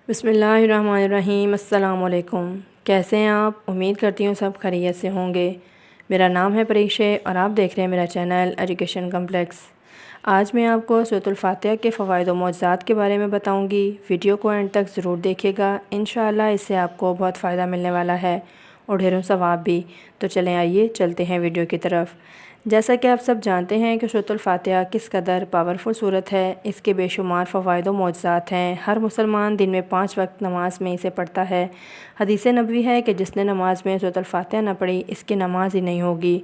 بسم اللہ الرحمن الرحیم۔ السلام علیکم۔ کیسے ہیں آپ؟ امید کرتی ہوں سب خیریت سے ہوں گے۔ میرا نام ہے پریشے اور آپ دیکھ رہے ہیں میرا چینل ایجوکیشن کمپلیکس۔ آج میں آپ کو سورۃ الفاتحہ کے فوائد و معجزات کے بارے میں بتاؤں گی۔ ویڈیو کو اینڈ تک ضرور دیکھیے گا، انشاءاللہ اس سے آپ کو بہت فائدہ ملنے والا ہے اور ڈھیروں ثواب بھی۔ تو چلیں آئیے چلتے ہیں ویڈیو کی طرف۔ جیسا کہ آپ سب جانتے ہیں کہ سورۃ الفاتحہ کس قدر پاورفل سورت ہے، اس کے بے شمار فوائد و معجزات ہیں۔ ہر مسلمان دن میں 5 وقت نماز میں اسے پڑھتا ہے۔ حدیث نبوی ہے کہ جس نے نماز میں سورۃ الفاتحہ نہ پڑھی اس کی نماز ہی نہیں ہوگی،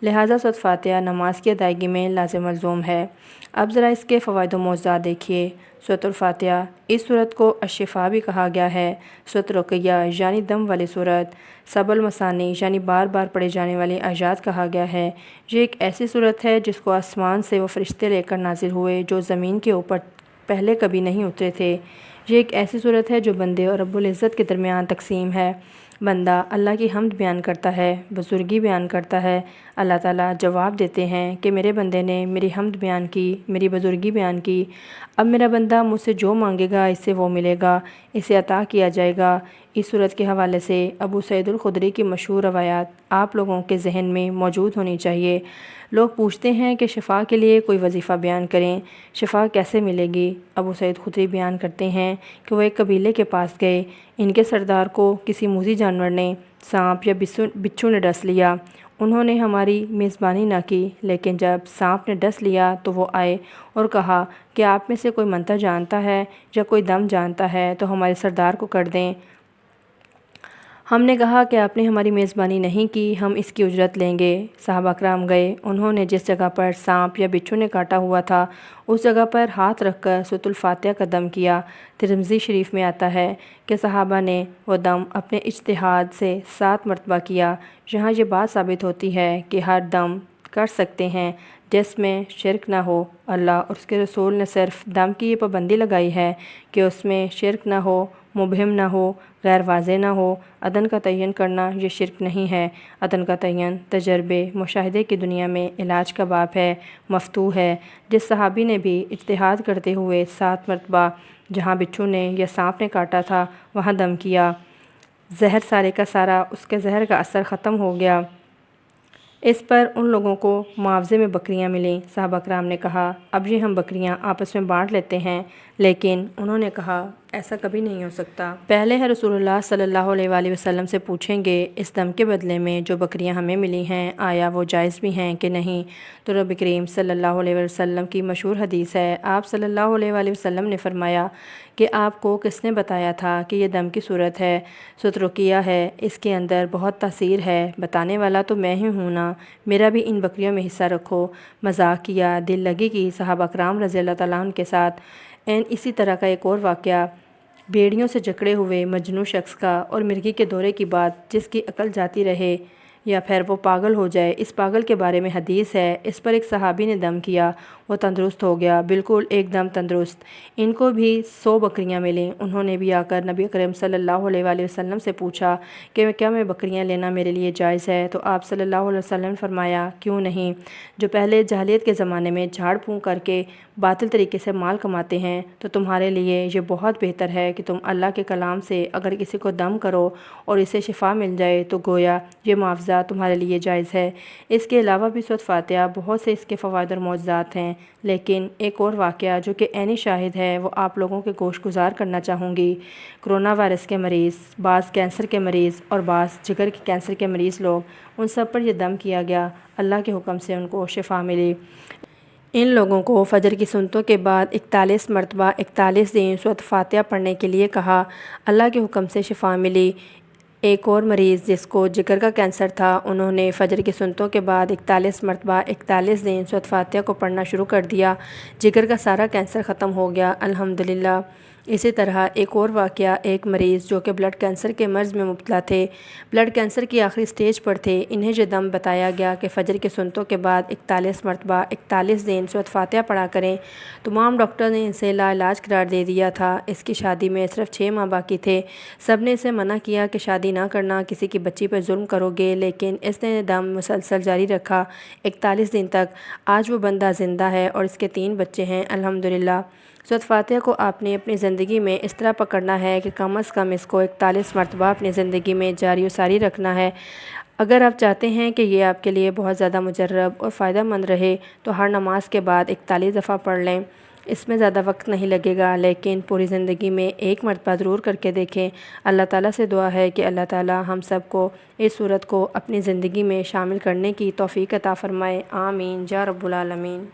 لہٰذا سورۃ الفاتحہ نماز کی ادائیگی میں لازم ملزوم ہے۔ اب ذرا اس کے فوائد و معجزات دیکھیے۔ سورۃ الفاتحہ، اس سورت کو الشفا بھی کہا گیا ہے۔ سورۃ رقیہ یعنی دم والی سورت، سبع المثانی یعنی بار بار پڑھے جانے والی آیات کہا گیا ہے۔ یہ ایک ایسی سورت ہے جس کو آسمان سے وہ فرشتے لے کر نازل ہوئے جو زمین کے اوپر پہلے کبھی نہیں اترے تھے۔ یہ ایک ایسی سورت ہے جو بندے اور رب العزت کے درمیان تقسیم ہے۔ بندہ اللہ کی حمد بیان کرتا ہے، بزرگی بیان کرتا ہے۔ اللہ تعالیٰ جواب دیتے ہیں کہ میرے بندے نے میری حمد بیان کی، میری بزرگی بیان کی، اب میرا بندہ مجھ سے جو مانگے گا اس سے وہ ملے گا، اسے عطا کیا جائے گا۔ اس سورت کے حوالے سے ابو سعید الخدری کی مشہور روایات آپ لوگوں کے ذہن میں موجود ہونی چاہیے۔ لوگ پوچھتے ہیں کہ شفا کے لیے کوئی وظیفہ بیان کریں، شفا کیسے ملے گی؟ ابو سعید خدری بیان کرتے ہیں کہ وہ ایک قبیلے کے پاس گئے، ان کے سردار کو کسی موذی جانور نے، سانپ یا بچھو نے ڈس لیا۔ انہوں نے ہماری میزبانی نہ کی، لیکن جب سانپ نے ڈس لیا تو وہ آئے اور کہا کہ آپ میں سے کوئی منتر جانتا ہے یا کوئی دم جانتا ہے تو ہمارے سردار کو کر دیں۔ ہم نے کہا کہ آپ نے ہماری میزبانی نہیں کی، ہم اس کی اجرت لیں گے۔ صحابہ کرام گئے، انہوں نے جس جگہ پر سانپ یا بچھو نے کاٹا ہوا تھا اس جگہ پر ہاتھ رکھ کر سورۃ الفاتحہ کا دم کیا۔ ترمذی شریف میں آتا ہے کہ صحابہ نے وہ دم اپنے اجتہاد سے 7 مرتبہ کیا۔ یہاں یہ بات ثابت ہوتی ہے کہ ہر دم کر سکتے ہیں جس میں شرک نہ ہو۔ اللہ اور اس کے رسول نے صرف دم کی یہ پابندی لگائی ہے کہ اس میں شرک نہ ہو، مبہم نہ ہو، غیر واضح نہ ہو۔ عدن کا تعین کرنا یہ شرک نہیں ہے۔ عدن کا تعین تجربے مشاہدے کی دنیا میں علاج کا باب ہے، مفتوح ہے۔ جس صحابی نے بھی اجتہاد کرتے ہوئے 7 مرتبہ جہاں بچھو نے یا سانپ نے کاٹا تھا وہاں دم کیا، زہر سارے کا سارا اس کے زہر کا اثر ختم ہو گیا۔ اس پر ان لوگوں کو معاوضے میں بکریاں ملیں۔ صحابہ کرام نے کہا اب یہ ہم بکریاں آپس میں بانٹ لیتے ہیں، لیکن انہوں نے کہا ایسا کبھی نہیں ہو سکتا۔ پہلے ہے رسول اللہ صلی اللہ علیہ وآلہ وسلم سے پوچھیں گے اس دم کے بدلے میں جو بکریاں ہمیں ملی ہیں آیا وہ جائز بھی ہیں کہ نہیں؟ تو نبی کریم صلی اللہ علیہ وسلم کی مشہور حدیث ہے، آپ صلی اللہ علیہ وآلہ وسلم نے فرمایا کہ آپ کو کس نے بتایا تھا کہ یہ دم کی صورت ہے؟ سورۃ رقیہ ہے، اس کے اندر بہت تاثیر ہے، بتانے والا تو میں ہی ہوں نا، میرا بھی ان بکریوں میں حصہ رکھو۔ مذاق کیا، دل لگی کی صحابہ کرام رضی اللہ تعالیٰ عنہ کے ساتھ۔ اسی طرح کا ایک اور واقعہ بیڑیوں سے جکڑے ہوئے مجنون شخص کا اور مرغی کے دورے کی بات، جس کی عقل جاتی رہے یا پھر وہ پاگل ہو جائے، اس پاگل کے بارے میں حدیث ہے۔ اس پر ایک صحابی نے دم کیا، وہ تندرست ہو گیا، بالکل ایک دم تندرست۔ ان کو بھی 100 بکریاں ملیں۔ انہوں نے بھی آ کر نبی کریم صلی اللہ علیہ وآلہ وسلم سے پوچھا کہ کیا میں بکریاں لینا میرے لیے جائز ہے؟ تو آپ صلی اللہ علیہ وسلم نے فرمایا کیوں نہیں؟ جو پہلے جاہلیت کے زمانے میں جھاڑ پھونک کر کے باطل طریقے سے مال کماتے ہیں، تو تمہارے لیے یہ بہت بہتر ہے کہ تم اللہ کے کلام سے اگر کسی کو دم کرو اور اسے شفا مل جائے تو گویا یہ معاوضہ تمہارے لیے جائز ہے۔ اس کے علاوہ بھی سورۃ فاتحہ بہت سے اس کے فوائد اور معجزات ہیں، لیکن ایک اور واقعہ جو کہ عینی شاہد ہے وہ آپ لوگوں کے گوش گزار کرنا چاہوں گی۔ کرونا وائرس کے مریض، بعض کینسر کے مریض اور بعض جگر کے کینسر کے مریض لوگ، ان سب پر یہ دم کیا گیا، اللہ کے حکم سے ان کو شفا ملی۔ ان لوگوں کو فجر کی سنتوں کے بعد 41 مرتبہ 41 دن سورۃ فاتحہ پڑھنے کے لیے کہا، اللہ کے حکم سے شفا ملی۔ ایک اور مریض جس کو جگر کا کینسر تھا، انہوں نے فجر کی سنتوں کے بعد 41 مرتبہ 41 دن سورۃ فاتحہ کو پڑھنا شروع کر دیا، جگر کا سارا کینسر ختم ہو گیا الحمدللہ۔ اسی طرح ایک اور واقعہ، ایک مریض جو کہ بلڈ کینسر کے مرض میں مبتلا تھے، بلڈ کینسر کی آخری سٹیج پر تھے، انہیں یہ دم بتایا گیا کہ فجر کی سنتوں کے بعد 41 مرتبہ 41 دن سورۃ فاتحہ پڑھا کریں۔ تمام ڈاکٹر نے اسے لا علاج قرار دے دیا تھا۔ اس کی شادی میں صرف 6 ماہ باقی تھے، سب نے اسے منع کیا کہ شادی نہ کرنا، کسی کی بچی پر ظلم کرو گے، لیکن اس نے دم مسلسل جاری رکھا 41 دن تک۔ آج وہ بندہ زندہ ہے اور اس کے 3 بچے ہیں الحمدللہ۔ سورۃ فاتحہ کو آپ نے اپنی زندگی میں اس طرح پکڑنا ہے کہ کم از کم اس کو 41 مرتبہ اپنی زندگی میں جاری و ساری رکھنا ہے۔ اگر آپ چاہتے ہیں کہ یہ آپ کے لیے بہت زیادہ مجرب اور فائدہ مند رہے تو ہر نماز کے بعد 41 دفعہ پڑھ لیں۔ اس میں زیادہ وقت نہیں لگے گا، لیکن پوری زندگی میں ایک مرتبہ ضرور کر کے دیکھیں۔ اللہ تعالیٰ سے دعا ہے کہ اللہ تعالیٰ ہم سب کو اس صورت کو اپنی زندگی میں شامل کرنے کی توفیق عطا فرمائے، آمین یا رب العالمین۔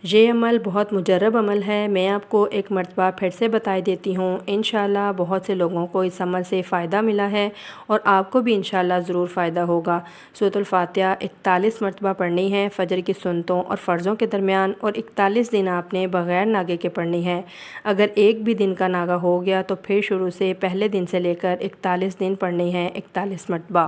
یہ عمل بہت مجرب عمل ہے، میں آپ کو ایک مرتبہ پھر سے بتائی دیتی ہوں۔ انشاءاللہ بہت سے لوگوں کو اس عمل سے فائدہ ملا ہے اور آپ کو بھی انشاءاللہ ضرور فائدہ ہوگا۔ سورۃ الفاتحہ 41 مرتبہ پڑھنی ہے فجر کی سنتوں اور فرضوں کے درمیان، اور 41 دن آپ نے بغیر ناگے کے پڑھنی ہے۔ اگر ایک بھی دن کا ناگا ہو گیا تو پھر شروع سے پہلے دن سے لے کر 41 دن پڑھنی ہے 41 مرتبہ۔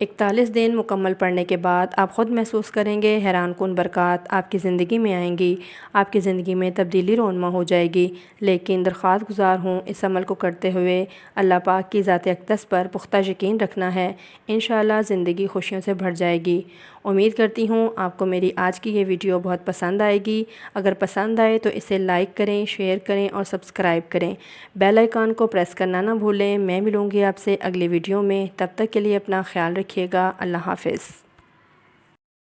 41 دن مکمل پڑھنے کے بعد آپ خود محسوس کریں گے حیران کن برکات آپ کی زندگی میں آئیں گی، آپ کی زندگی میں تبدیلی رونما ہو جائے گی۔ لیکن درخواست گزار ہوں اس عمل کو کرتے ہوئے اللہ پاک کی ذات اقدس پر پختہ یقین رکھنا ہے، انشاءاللہ زندگی خوشیوں سے بھر جائے گی۔ امید کرتی ہوں آپ کو میری آج کی یہ ویڈیو بہت پسند آئے گی۔ اگر پسند آئے تو اسے لائک کریں، شیئر کریں اور سبسکرائب کریں۔ بیل آئیکن کو پریس کرنا نہ بھولیں۔ میں ملوں گی آپ سے اگلی ویڈیو میں، تب تک کے لیے اپنا خیال رکھیے گا۔ اللہ حافظ۔